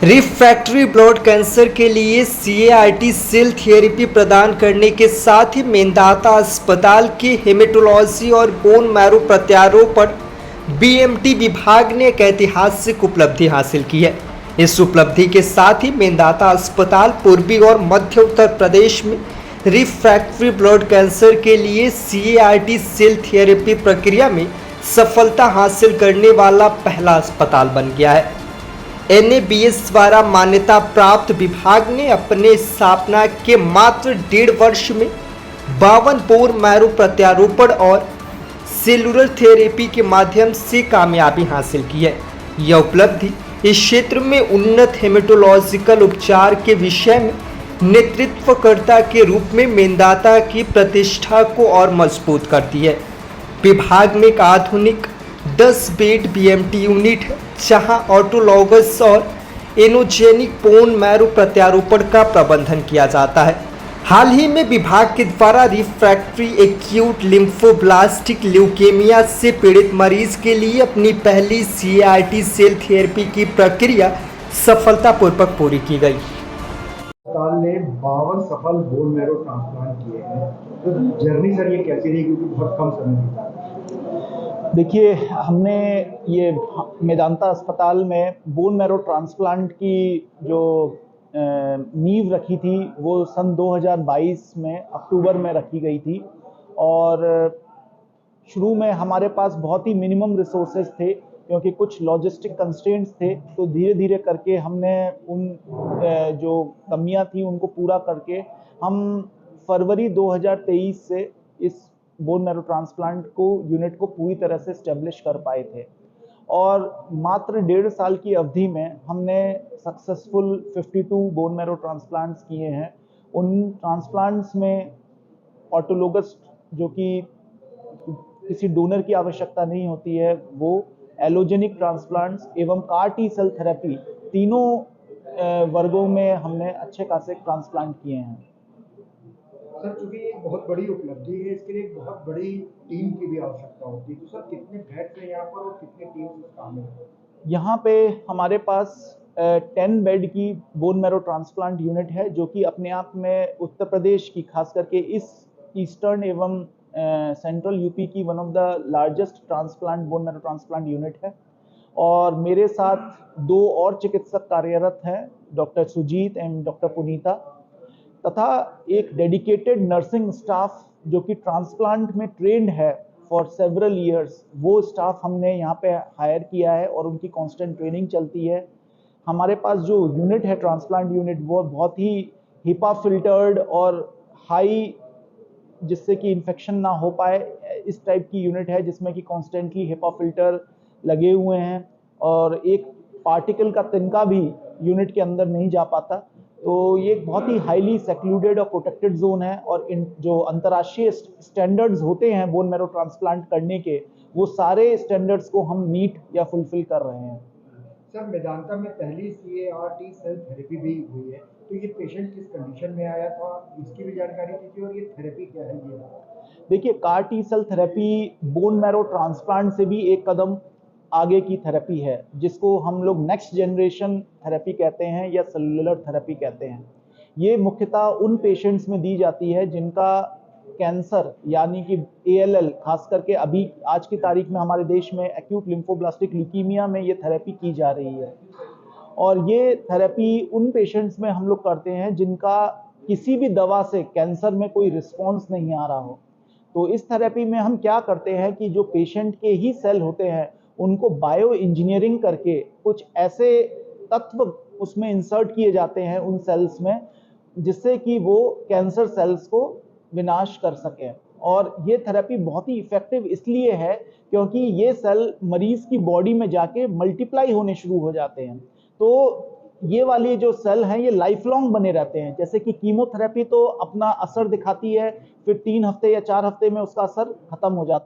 Refractory blood cancer के लिए CAR-T cell therapy प्रदान करने के साथ ही मेदांता अस्पताल के हेमेटोलॉजी और बोन मैरो प्रत्यारोपण BMT विभाग ने एक ऐतिहासिक उपलब्धि हासिल की है। इस उपलब्धि के साथ ही मेदांता अस्पताल पूर्वी और मध्य उत्तर प्रदेश में रिफ्रैक्टरी ब्लड कैंसर के लिए CAR-T सेल थेरेपी प्रक्रिया में सफलता हासिल करने वाला पहला अस्पताल बन गया है। NABS द्वारा मान्यता प्राप्त विभाग ने अपने स्थापना के मात्र 1.5 वर्ष में 52 बोन मैरो प्रत्यारोपण और सेलुलर थेरेपी के माध्यम से कामयाबी हासिल की है। यह उपलब्धि इस क्षेत्र में उन्नत हेमेटोलॉजिकल उपचार के विषय में नेतृत्वकर्ता के रूप में मेदांता की प्रतिष्ठा को और मजबूत करती है। विभाग में एक आधुनिक 10 बेड BMT यूनिट है, जहां ऑटोलॉगस और एनोजेनिक बोन मैरो प्रत्यारोपण का प्रबंधन किया जाता है। हाल ही में विभाग के द्वारा रिफ्रैक्टरी एक्यूट लिम्फोब्लास्टिक ल्यूकेमिया से पीड़ित मरीज के लिए अपनी पहली CAR-T सेल थेरेपी की प्रक्रिया सफलतापूर्वक पूरी की गई। अस्पताल ने 52 सफल बोन मैरो ट्रांसप्लांट किए हैं। तो जर्नी सर ये कैसी रही, क्योंकि बहुत कम समय बीता। देखिए, हमने ये मेदांता अस्पताल में बोन मैरो ट्रांसप्लांट की जो नींव रखी थी वो सन 2022 में अक्टूबर में रखी गई थी। और शुरू में हमारे पास बहुत ही मिनिमम रिसोर्सेज थे, क्योंकि कुछ लॉजिस्टिक कंस्ट्रेंट्स थे। तो धीरे धीरे करके हमने उन जो कमियां थी उनको पूरा करके हम फरवरी 2023 से इस बोन मैरो ट्रांसप्लांट को यूनिट को पूरी तरह से स्टेब्लिश कर पाए थे। और मात्र 1.5 साल की अवधि में हमने सक्सेसफुल 52 बोन मैरो ट्रांसप्लांट्स किए हैं। उन ट्रांसप्लांट्स में ऑटोलोगस, जो कि किसी डोनर की आवश्यकता नहीं होती है, वो एलोजेनिक ट्रांसप्लांट्स एवं CAR-T सेल थेरेपी, तीनों वर्गों में हमने अच्छे खासे ट्रांसप्लांट किए हैं। सर, चूंकि ये बहुत बड़ी उपलब्धि है, इसके लिए एक बहुत बड़ी टीम की भी आवश्यकता होती है। तो सर, कितने बेड्स हैं यहाँ पर और कितने टीम इस काम में? यहाँ पे हमारे पास 10 बेड की बोन मैरो ट्रांसप्लांट यूनिट है, जो कि अपने आप में उत्तर प्रदेश की, खास करके इस ईस्टर्न एवं सेंट्रल यूपी की one of the largest transplant bone marrow transplant unit है। और मेरे साथ 2 और चिकित्सक कार्यरत हैं, डॉक्टर सुजीत एंड डॉक्टर पुनीता, तथा एक डेडिकेटेड नर्सिंग स्टाफ जो कि ट्रांसप्लांट में ट्रेंड है फॉर सेवरल ईयर्स। वो स्टाफ हमने यहाँ पे हायर किया है और उनकी कांस्टेंट ट्रेनिंग चलती है। हमारे पास जो यूनिट है, ट्रांसप्लांट यूनिट, वो बहुत ही HIPAA फिल्टर्ड और हाई, जिससे कि इन्फेक्शन ना हो पाए, इस टाइप की यूनिट है, जिसमें कि कॉन्स्टेंटली HIPAA फिल्टर लगे हुए हैं और एक पार्टिकल का तिनका भी यूनिट के अंदर नहीं जा पाता। तो ये एक बहुत ही हाईली सेक्लूडेड और प्रोटेक्टेड जोन है। और इन जो अंतर्राष्ट्रीय स्टैंडर्ड्स होते हैं बोन मैरो ट्रांसप्लांट करने के, वो सारे स्टैंडर्ड्स को हम मीट या फुलफिल कर रहे हैं। सर, मेदांता में पहली CAR-T सेल थेरेपी भी हुई है, तो ये पेशेंट किस कंडीशन में आया था, इसकी भी जानकारी दीजिए, और ये थेरेपी क्या है ये? देखिए, CAR-T cell therapy bone marrow transplant से भी एक कदम आगे की थेरेपी है, जिसको हम लोग नेक्स्ट जनरेशन थेरेपी कहते हैं या सेलुलर थेरेपी कहते हैं। ये मुख्यतः उन पेशेंट्स में दी जाती है जिनका कैंसर, यानी कि ALL, खास करके अभी आज की तारीख में हमारे देश में एक्यूट लिम्फोब्लास्टिक ल्यूकीमिया में ये थेरेपी की जा रही है। और ये थेरेपी उन पेशेंट्स में हम लोग करते हैं जिनका किसी भी दवा से कैंसर में कोई रिस्पॉन्स नहीं आ रहा हो। तो इस थेरेपी में हम क्या करते हैं कि जो पेशेंट के ही सेल होते हैं उनको बायो इंजीनियरिंग करके कुछ ऐसे तत्व उसमें इंसर्ट किए जाते हैं उन सेल्स में, जिससे कि वो कैंसर सेल्स को विनाश कर सकें। और ये थेरेपी बहुत ही इफेक्टिव इसलिए है क्योंकि ये सेल मरीज की बॉडी में जाके मल्टीप्लाई होने शुरू हो जाते हैं। तो ये वाली जो सेल हैं ये लाइफ लॉन्ग बने रहते हैं। जैसे कि कीमोथेरेपी तो अपना असर दिखाती है, फिर 3 हफ्ते या 4 हफ्ते में उसका असर खत्म हो जाता है।